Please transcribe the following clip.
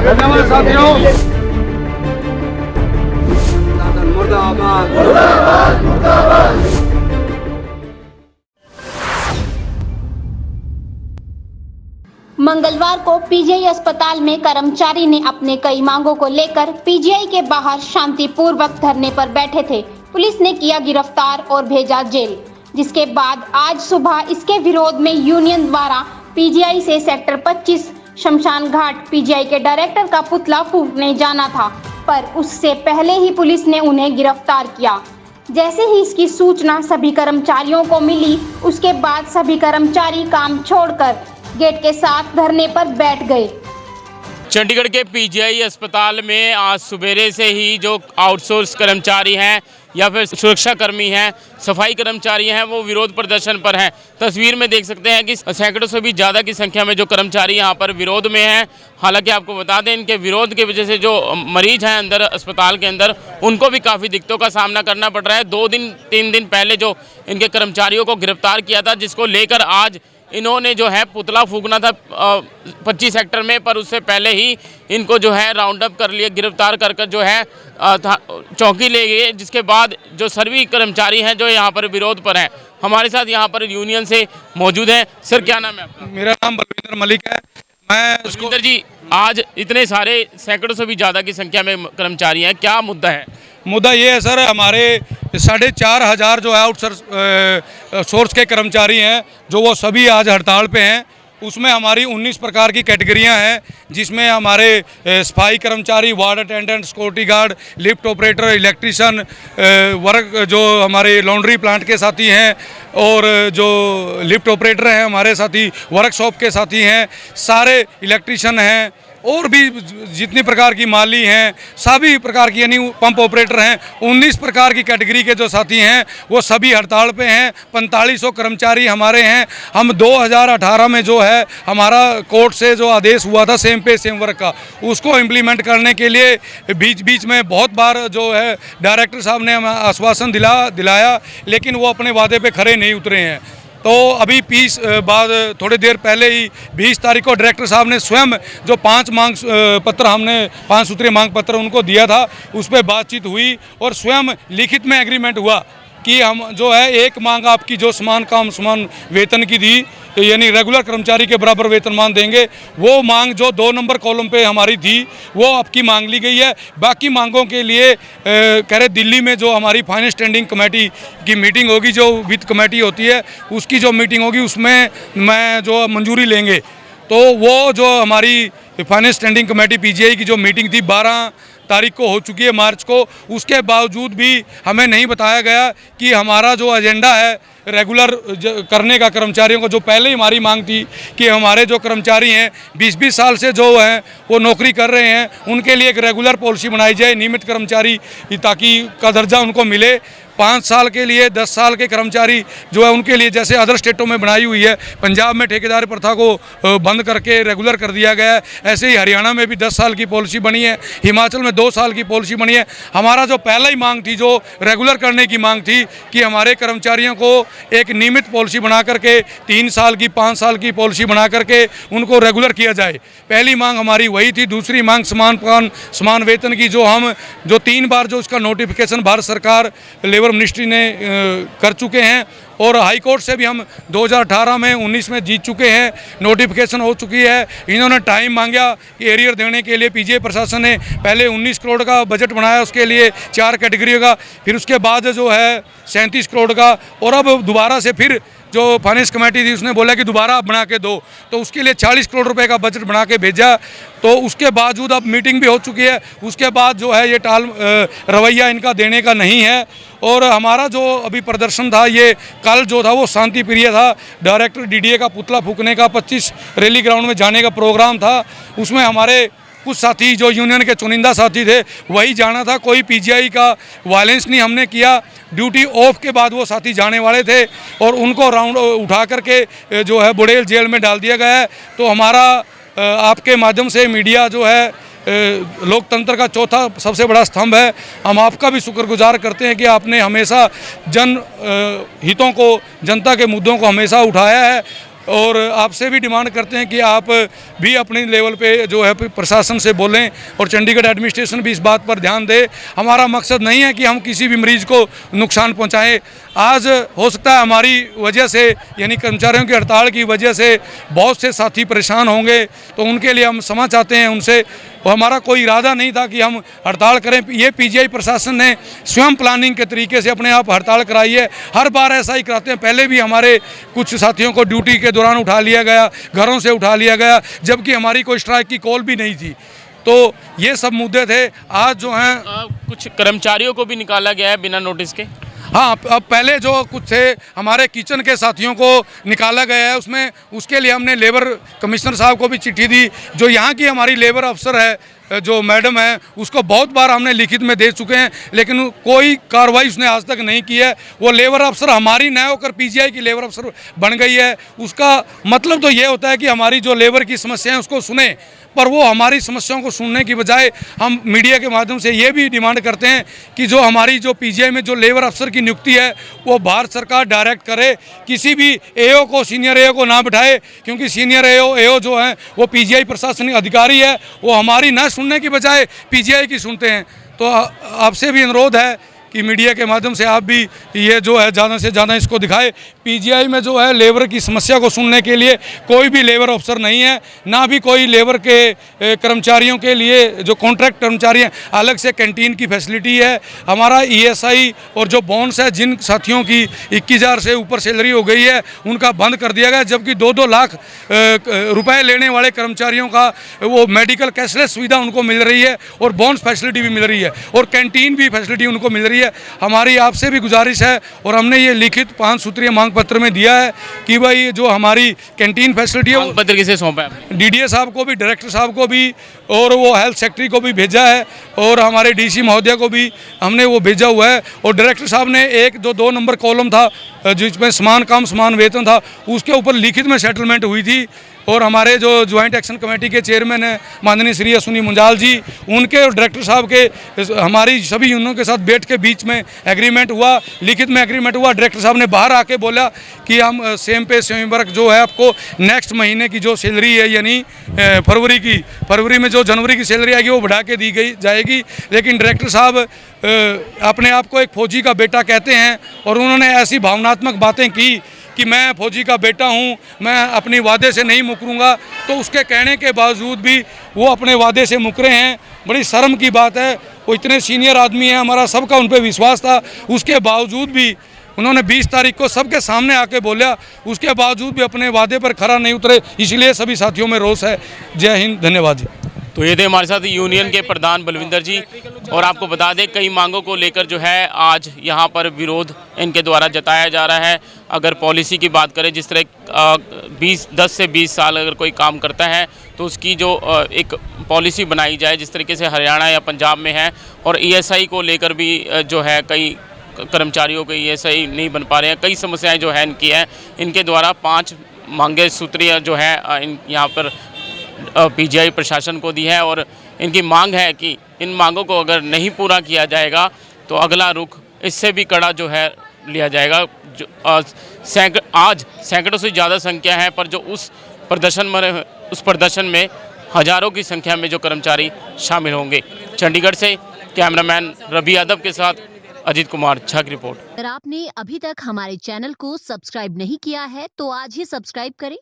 धन्यवाद साथियों। मुर्दाबाद मुर्दाबाद मुर्दाबाद। मंगलवार को पीजीआई अस्पताल में कर्मचारी ने अपने कई मांगों को लेकर पीजीआई के बाहर शांतिपूर्वक धरने पर बैठे थे। पुलिस ने किया गिरफ्तार और भेजा जेल, जिसके बाद आज सुबह इसके विरोध में यूनियन द्वारा पीजीआई से सेक्टर 25 शमशान घाट पीजीआई के डायरेक्टर का पुतला फूंकने जाना था, पर उससे पहले ही पुलिस ने उन्हें गिरफ्तार किया। जैसे ही इसकी सूचना सभी कर्मचारियों को मिली, उसके बाद सभी कर्मचारी काम छोड़कर गेट के साथ धरने पर बैठ गए। चंडीगढ़ के पीजीआई अस्पताल में आज सवेरे से ही जो आउटसोर्स कर्मचारी हैं या फिर सुरक्षा कर्मी हैं, सफाई कर्मचारी हैं, वो विरोध प्रदर्शन पर हैं। तस्वीर में देख सकते हैं कि सैकड़ों से भी ज़्यादा की संख्या में जो कर्मचारी यहाँ पर विरोध में हैं। हालांकि आपको बता दें, इनके विरोध की वजह से जो मरीज हैं अंदर अस्पताल के अंदर, उनको भी काफ़ी दिक्कतों का सामना करना पड़ रहा है। 2-3 दिन पहले जो इनके कर्मचारियों को गिरफ्तार किया था, जिसको लेकर आज इन्होंने जो है पुतला फूंकना था 25 सेक्टर में, पर उससे पहले ही इनको जो है राउंड अप कर लिया, गिरफ्तार कर जो है चौकी ले गए। जिसके बाद जो सभी कर्मचारी हैं जो यहाँ पर विरोध पर हैं, हमारे साथ यहाँ पर यूनियन से मौजूद हैं। सर, क्या नाम है आपका? मेरा नाम बलविंदर मलिक है। मैं बलविंदर जी, आज इतने सारे सैकड़ों से भी ज़्यादा की संख्या में कर्मचारी हैं, क्या मुद्दा है? मुद्दा ये है सर, हमारे 4,500 जो आउटसोर्स के कर्मचारी हैं, जो वो सभी आज हड़ताल पे हैं। उसमें हमारी 19 प्रकार की कैटेगरियां हैं, जिसमें हमारे सफाई कर्मचारी, ward attendant, security guard, lift operator, electrician, work जो हमारे लॉन्ड्री प्लांट के साथी हैं, और जो लिफ्ट ऑपरेटर हैं हमारे साथी, वर्कशॉप के साथी हैं, सारे इलेक्ट्रिशियन हैं, और भी जितनी प्रकार की माली हैं, सभी प्रकार की, यानी पंप ऑपरेटर हैं, 19 प्रकार की कैटेगरी के जो साथी हैं वो सभी हड़ताल पे हैं। 4500 कर्मचारी हमारे हैं। हम 2018 में जो है हमारा कोर्ट से जो आदेश हुआ था सेम पे सेम वर्क का, उसको इम्प्लीमेंट करने के लिए बीच में बहुत बार जो है डायरेक्टर साहब ने हमें आश्वासन दिलाया, लेकिन वो अपने वादे पे खरे नहीं उतरे हैं। तो अभी बाद थोड़ी देर पहले ही 20 तारीख को डायरेक्टर साहब ने स्वयं जो 5 मांग पत्र, हमने 5 सूत्रीय मांग पत्र उनको दिया था, उस पर बातचीत हुई और स्वयं लिखित में एग्रीमेंट हुआ कि हम जो है एक मांग आपकी जो समान काम समान वेतन की थी, यानी रेगुलर कर्मचारी के बराबर वेतनमान देंगे, वो मांग जो 2 नंबर कॉलम पे हमारी थी वो आपकी मांग ली गई है। बाकी मांगों के लिए कह रहे दिल्ली में जो हमारी फाइनेंस स्टैंडिंग कमेटी की मीटिंग होगी, जो वित्त कमेटी होती है, उसकी जो मीटिंग होगी उसमें मैं जो मंजूरी लेंगे। तो वो जो हमारी फाइनेंस स्टैंडिंग कमेटी पीजीआई की जो मीटिंग थी 12 तारीख को हो चुकी है, मार्च को, उसके बावजूद भी हमें नहीं बताया गया कि हमारा जो एजेंडा है रेगुलर करने का कर्मचारियों को, जो पहले ही हमारी मांग थी कि हमारे जो कर्मचारी हैं 20-20 साल से जो हैं वो नौकरी कर रहे हैं, उनके लिए एक रेगुलर पॉलिसी बनाई जाए, नियमित कर्मचारी ताकि का दर्जा उनको मिले। 5 साल के लिए 10 साल के कर्मचारी जो है उनके लिए, जैसे अदर स्टेटों में बनाई हुई है, पंजाब में ठेकेदार प्रथा को बंद करके रेगुलर कर दिया गया है, ऐसे ही हरियाणा में भी 10 साल की पॉलिसी बनी है, हिमाचल में 2 साल की पॉलिसी बनी है। हमारा जो पहला ही मांग थी, जो रेगुलर करने की मांग थी, कि हमारे कर्मचारियों को एक नियमित पॉलिसी बना करके 3 साल की 5 साल की पॉलिसी बना करके उनको रेगुलर किया जाए। पहली मांग हमारी वही थी। दूसरी मांग समान वेतन की, जो 3 बार जो उसका नोटिफिकेशन भारत सरकार लेबर मिनिस्ट्री ने कर चुके हैं, और हाई कोर्ट से भी हम 2018 में 19 में जीत चुके हैं, नोटिफिकेशन हो चुकी है। इन्होंने टाइम मांगा कि एरियर देने के लिए। पीजीआई प्रशासन ने पहले 19 करोड़ का बजट बनाया, उसके लिए 4 कैटेगरी का, फिर उसके बाद जो है 37 करोड़ का, और अब दोबारा से फिर जो फाइनेंस कमेटी थी उसने बोला कि दोबारा आप बना के दो, तो उसके लिए 40 करोड़ रुपए का बजट बना के भेजा। तो उसके बावजूद अब मीटिंग भी हो चुकी है, उसके बाद जो है ये रवैया इनका देने का नहीं है। और हमारा जो अभी प्रदर्शन था, ये कल जो था वो शांति प्रिय था। डायरेक्टर डीडीए का पुतला फूंकने का 25 रैली ग्राउंड में जाने का प्रोग्राम था, उसमें हमारे कुछ साथी जो यूनियन के चुनिंदा साथी थे वही जाना था। कोई पीजीआई का वायलेंस नहीं हमने किया। ड्यूटी ऑफ के बाद वो साथी जाने वाले थे और उनको राउंड उठा करके जो है बुड़ेल जेल में डाल दिया गया है। तो हमारा आपके माध्यम से मीडिया जो है लोकतंत्र का चौथा सबसे बड़ा स्तंभ है। हम आपका भी शुक्रगुजार करते हैं कि आपने हमेशा जन हितों को, जनता के मुद्दों को हमेशा उठाया है। और आपसे भी डिमांड करते हैं कि आप भी अपने लेवल पे जो है प्रशासन से बोलें और चंडीगढ़ एडमिनिस्ट्रेशन भी इस बात पर ध्यान दे। हमारा मकसद नहीं है कि हम किसी भी मरीज़ को नुकसान पहुंचाएं। आज हो सकता है हमारी वजह से, यानी कर्मचारियों की हड़ताल की वजह से बहुत से साथी परेशान होंगे, तो उनके लिए हम क्षमा चाहते हैं उनसे। और हमारा कोई इरादा नहीं था कि हम हड़ताल करें। ये पीजीआई प्रशासन ने स्वयं प्लानिंग के तरीके से अपने आप हड़ताल कराई है। हर बार ऐसा ही कराते हैं। पहले भी हमारे कुछ साथियों को ड्यूटी के दौरान उठा लिया गया, घरों से उठा लिया गया, जबकि हमारी कोई स्ट्राइक की कॉल भी नहीं थी। तो ये सब मुद्दे थे। आज जो हैं कुछ कर्मचारियों को भी निकाला गया है बिना नोटिस के। हाँ, अब पहले जो कुछ थे हमारे किचन के साथियों को निकाला गया है, उसके लिए हमने लेबर कमिश्नर साहब को भी चिट्ठी दी। जो यहाँ की हमारी लेबर अफसर है, जो मैडम है, उसको बहुत बार हमने लिखित में दे चुके हैं, लेकिन कोई कार्रवाई उसने आज तक नहीं की है। वो लेबर अफसर हमारी न होकर पीजीआई की लेबर अफसर बन गई है। उसका मतलब तो ये होता है कि हमारी जो लेबर की समस्या है उसको सुने, पर वो हमारी समस्याओं को सुनने की बजाय हम मीडिया के माध्यम से ये भी डिमांड करते हैं कि जो हमारी जो पीजीआई में जो लेबर अफसर की नियुक्ति है वो भारत सरकार डायरेक्ट करे। किसी भी एओ को, सीनियर एओ को ना बिठाए, क्योंकि सीनियर एओ जो है वो पीजीआई प्रशासनिक अधिकारी है। वो हमारी ना सुनने की बजाय पीजीआई की सुनते हैं। तो आपसे भी अनुरोध है कि मीडिया के माध्यम से आप भी ये जो है ज़्यादा से ज़्यादा इसको दिखाए। पीजीआई में जो है लेबर की समस्या को सुनने के लिए कोई भी लेबर अफसर नहीं है, ना भी कोई लेबर के कर्मचारियों के लिए जो कॉन्ट्रैक्ट कर्मचारी हैं अलग से कैंटीन की फैसिलिटी है। हमारा ईएसआई और जो बोनस है, जिन साथियों की 21,000 से ऊपर सैलरी हो गई है उनका बंद कर दिया गया, जबकि 2-2 लाख रुपए लेने वाले कर्मचारियों का वो मेडिकल कैशलेस सुविधा उनको मिल रही है और बोनस फैसिलिटी भी मिल रही है और कैंटीन भी फैसिलिटी उनको मिल रही है। हमारी आपसे भी गुजारिश है और हमने ये लिखित 5 सूत्रीय मांग पत्र में दिया है कि भाई जो हमारी कैंटीन फैसिलिटी है, मांग पत्र किसे सौंपा है? डीडीए साहब को भी, डायरेक्टर साहब को भी, और वो हेल्थ सेक्रेटरी को भी भेजा है, और हमारे डीसी महोदय को भी हमने वो भेजा हुआ है। और डायरेक्टर साहब ने एक जो 2 नंबर कॉलम था जिसमें समान काम समान वेतन था, उसके ऊपर लिखित में सेटलमेंट हुई थी। और हमारे जो ज्वाइंट एक्शन कमेटी के चेयरमैन हैं माननीय श्री अश्विनी मुंजाल जी, उनके और डायरेक्टर साहब के हमारी सभी यूनियनों के साथ बैठ के बीच में एग्रीमेंट हुआ, लिखित में एग्रीमेंट हुआ। डायरेक्टर साहब ने बाहर आके बोला कि हम सेम पे सेम वर्क जो है आपको नेक्स्ट महीने की जो सैलरी है, यानी फरवरी में जो जनवरी की सैलरी आएगी वो बढ़ा के दी गई जाएगी। लेकिन डायरेक्टर साहब अपने आप को एक फौजी का बेटा कहते हैं और उन्होंने ऐसी भावनात्मक बातें की कि मैं फौजी का बेटा हूं, मैं अपनी वादे से नहीं मुकरूंगा। तो उसके कहने के बावजूद भी वो अपने वादे से मुकरे हैं। बड़ी शर्म की बात है। वो इतने सीनियर आदमी हैं, हमारा सबका उन पर विश्वास था, उसके बावजूद भी उन्होंने 20 तारीख को सबके सामने आके बोला, उसके बावजूद भी अपने वादे पर खरा नहीं उतरे। इसलिए सभी साथियों में रोष है। जय हिंद, धन्यवाद जी। तो ये थे हमारे साथ यूनियन के प्रधान बलविंदर जी। और आपको बता दें कई मांगों को लेकर जो है आज यहाँ पर विरोध इनके द्वारा जताया जा रहा है। अगर पॉलिसी की बात करें, जिस तरह 10 से 20 साल अगर कोई काम करता है तो उसकी जो एक पॉलिसी बनाई जाए, जिस तरीके से हरियाणा या पंजाब में है। और ईएसआई को लेकर भी जो है कई कर्मचारियों को ईएसआई नहीं बन पा रहे हैं, कई समस्याएँ जो है इनकी हैं। इनके द्वारा 5 मांगे सूत्रीय जो है यहाँ पर पीजीआई प्रशासन को दी है। और इनकी मांग है कि इन मांगों को अगर नहीं पूरा किया जाएगा तो अगला रुख इससे भी कड़ा जो है लिया जाएगा। जो आज सैकड़ों से ज़्यादा संख्या है, पर जो उस प्रदर्शन में हज़ारों की संख्या में जो कर्मचारी शामिल होंगे। चंडीगढ़ से कैमरामैन रवि यादव के साथ अजीत कुमार झा की रिपोर्ट। अगर आपने अभी तक हमारे चैनल को सब्सक्राइब नहीं किया है तो आज ही सब्सक्राइब करें,